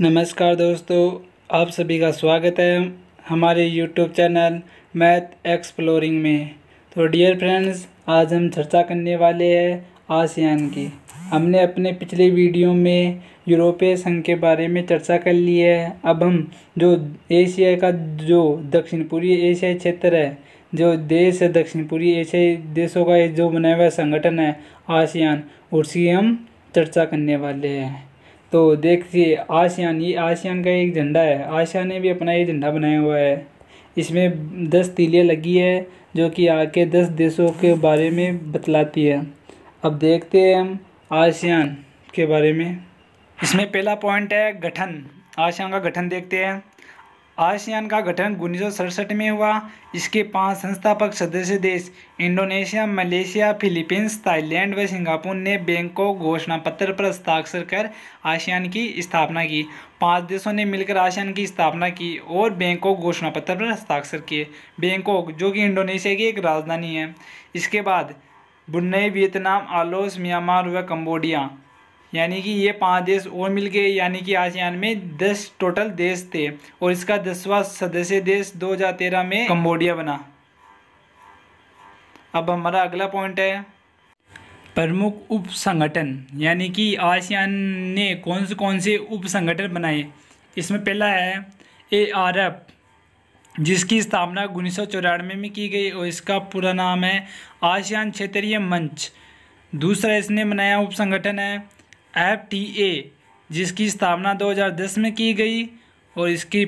नमस्कार दोस्तों, आप सभी का स्वागत है हमारे YouTube चैनल मैथ एक्सप्लोरिंग में। तो डियर फ्रेंड्स, आज हम चर्चा करने वाले हैं आसियान की। हमने अपने पिछले वीडियो में यूरोपीय संघ के बारे में चर्चा कर ली है। अब हम जो एशिया का जो दक्षिण पूर्वी एशियाई क्षेत्र है, जो देश है दक्षिण पूर्वी एशियाई देशों का जो बनाया हुआ संगठन है आसियान, उसकी हम चर्चा करने वाले हैं। तो देखिए आसियान, ये आसियान का एक झंडा है। आसियान ने भी अपना ये झंडा बनाया हुआ है। इसमें 10 तीलियाँ लगी है जो कि आगे 10 देशों के बारे में बतलाती है। अब देखते हैं हम आसियान के बारे में। इसमें पहला पॉइंट है गठन। आसियान का गठन देखते हैं। आसियान का गठन 1967 में हुआ। इसके 5 संस्थापक सदस्य देश इंडोनेशिया, मलेशिया, फिलीपींस, थाईलैंड व सिंगापुर ने बैंकॉक घोषणा पत्र पर हस्ताक्षर कर आसियान की स्थापना की। 5 देशों ने मिलकर आसियान की स्थापना की और बैंकॉक घोषणा पत्र पर हस्ताक्षर किए। बैंकॉक जो कि इंडोनेशिया की एक राजधानी है। इसके बाद ब्रुनई, वियतनाम, लाओस, म्यांमार व कंबोडिया, यानी कि ये 5 देश और मिल गए, यानी कि आसियान में 10 टोटल देश थे और इसका 10वां सदस्य देश 2013 में कंबोडिया बना। अब हमारा अगला पॉइंट है प्रमुख उप संगठन, यानी कि आसियान ने कौन से उप संगठन बनाए। इसमें पहला है ARF, जिसकी स्थापना 1994 में की गई और इसका पूरा नाम है आसियान क्षेत्रीय मंच। दूसरा इसने बनाया उप संगठन है FTA, जिसकी स्थापना 2010 में की गई और इसकी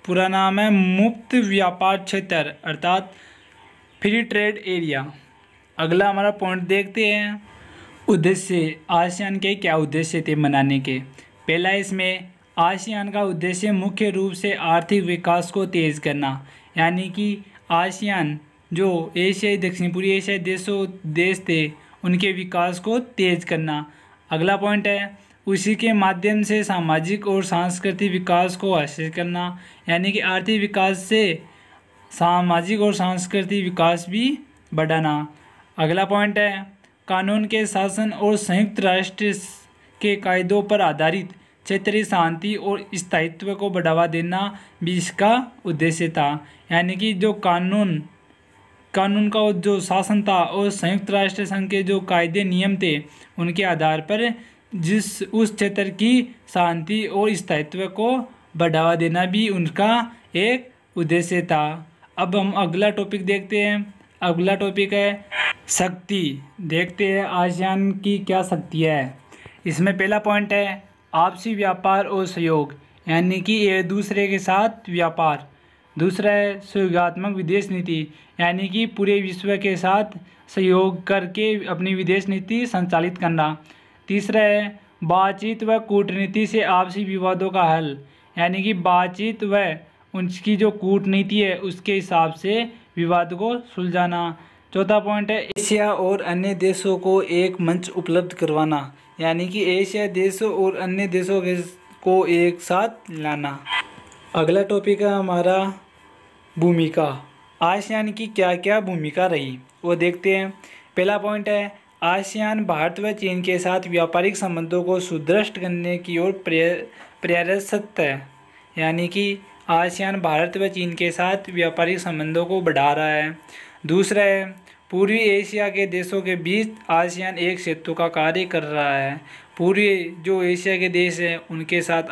पूरा नाम है मुक्त व्यापार क्षेत्र अर्थात फ्री ट्रेड एरिया। अगला हमारा पॉइंट देखते हैं उद्देश्य। आसियान के क्या उद्देश्य थे मनाने के। पहला इसमें आसियान का उद्देश्य मुख्य रूप से आर्थिक विकास को तेज़ करना, यानी कि आसियान जो एशियाई दक्षिण पूर्वी एशियाई देश थे उनके विकास को तेज़ करना। अगला पॉइंट है उसी के माध्यम से सामाजिक और सांस्कृतिक विकास को हासिल करना, यानी कि आर्थिक विकास से सामाजिक और सांस्कृतिक विकास भी बढ़ाना। अगला पॉइंट है कानून के शासन और संयुक्त राष्ट्र के कायदों पर आधारित क्षेत्रीय शांति और स्थायित्व को बढ़ावा देना भी इसका उद्देश्य था, यानी कि जो कानून का जो शासन था और संयुक्त राष्ट्र संघ के जो कायदे नियम थे उनके आधार पर उस क्षेत्र की शांति और स्थायित्व को बढ़ावा देना भी उनका एक उद्देश्य था। अब हम अगला टॉपिक देखते हैं। अगला टॉपिक है शक्ति। देखते हैं आसियान की क्या शक्ति है। इसमें पहला पॉइंट है आपसी व्यापार और सहयोग, यानी कि एक दूसरे के साथ व्यापार। दूसरा है सहयोगात्मक विदेश नीति, यानी कि पूरे विश्व के साथ सहयोग करके अपनी विदेश नीति संचालित करना। तीसरा है बातचीत व कूटनीति से आपसी विवादों का हल, यानी कि बातचीत व उनकी जो कूटनीति है उसके हिसाब से विवाद को सुलझाना। चौथा पॉइंट है एशिया और अन्य देशों को एक मंच उपलब्ध करवाना, यानी कि एशिया देशों और अन्य देशों को एक साथ लाना। अगला टॉपिक है हमारा भूमिका। आसियान की क्या क्या भूमिका रही वो देखते हैं। पहला पॉइंट है आसियान भारत व चीन के साथ व्यापारिक संबंधों को सुदृढ़ करने की ओर प्रयासरत है, यानी कि आसियान भारत व चीन के साथ व्यापारिक संबंधों को बढ़ा रहा है। दूसरा है पूर्वी एशिया के देशों के बीच आसियान एक सेतु का कार्य कर रहा है। पूर्वी जो एशिया के देश हैं उनके साथ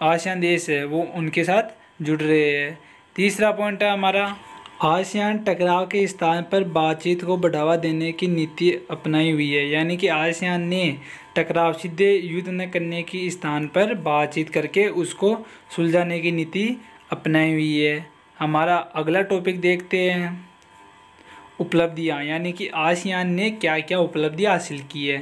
आसियान देश है वो उनके साथ जुड़ रहे हैं। तीसरा पॉइंट है हमारा आसियान टकराव के स्थान पर बातचीत को बढ़ावा देने की नीति अपनाई हुई है, यानी कि आसियान ने टकराव सीधे युद्ध न करने की स्थान पर बातचीत करके उसको सुलझाने की नीति अपनाई हुई है। हमारा अगला टॉपिक देखते हैं उपलब्धियां, यानी कि आसियान ने क्या क्या उपलब्धियां हासिल की है।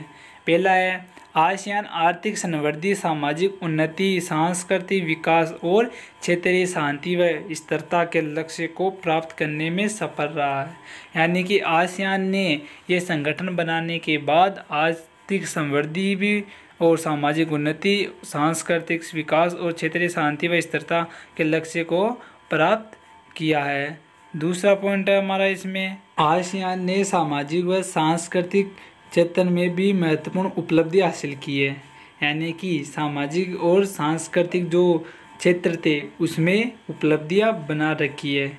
पहला है आसियान आर्थिक समृद्धि, सामाजिक उन्नति, सांस्कृतिक विकास और क्षेत्रीय शांति व स्थिरता के लक्ष्य को प्राप्त करने में सफल रहा है, यानी कि आसियान ने ये संगठन बनाने के बाद आर्थिक समृद्धि भी और सामाजिक उन्नति, सांस्कृतिक विकास और क्षेत्रीय शांति व स्थिरता के लक्ष्य को प्राप्त किया है। दूसरा पॉइंट है हमारा इसमें आसियान ने सामाजिक व सांस्कृतिक क्षेत्र में भी महत्वपूर्ण उपलब्धि हासिल की है, यानी कि सामाजिक और सांस्कृतिक जो क्षेत्र थे उसमें उपलब्धियां बना रखी है।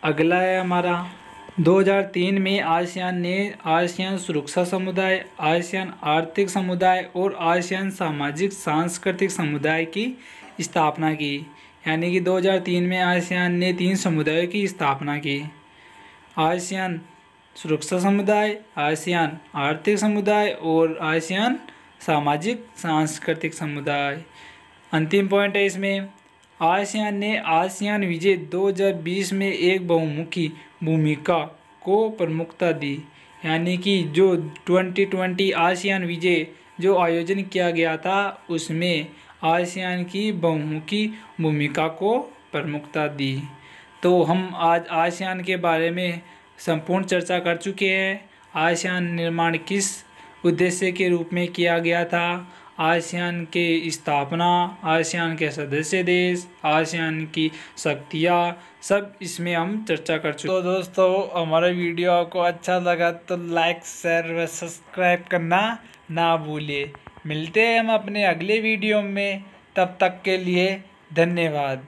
अगला है हमारा 2003 में आसियान ने आसियान सुरक्षा समुदाय, आसियान आर्थिक समुदाय और आसियान सामाजिक सांस्कृतिक समुदाय की स्थापना की। यानी कि 2003 में आसियान ने 3 समुदायों की स्थापना की। आसियान सुरक्षा समुदाय, आसियान आर्थिक समुदाय और आसियान सामाजिक सांस्कृतिक समुदाय। अंतिम पॉइंट है इसमें, आसियान ने आसियान विजय 2020 में एक बहुमुखी भूमिका को प्रमुखता दी। यानी कि जो 2020 आसियान विजय जो आयोजन किया गया था उसमें आसियान की बहुमुखी भूमिका को प्रमुखता दी। तो हम आज आसियान के बारे में संपूर्ण चर्चा कर चुके हैं। आसियान निर्माण किस उद्देश्य के रूप में किया गया था, आसियान के स्थापना, आसियान के सदस्य देश, आसियान की शक्तियाँ, सब इसमें हम चर्चा कर चुके। तो दोस्तों हमारा वीडियो आपको अच्छा लगा तो लाइक, शेयर व सब्सक्राइब करना ना भूलिए। मिलते हैं हम अपने अगले वीडियो में, तब तक के लिए धन्यवाद।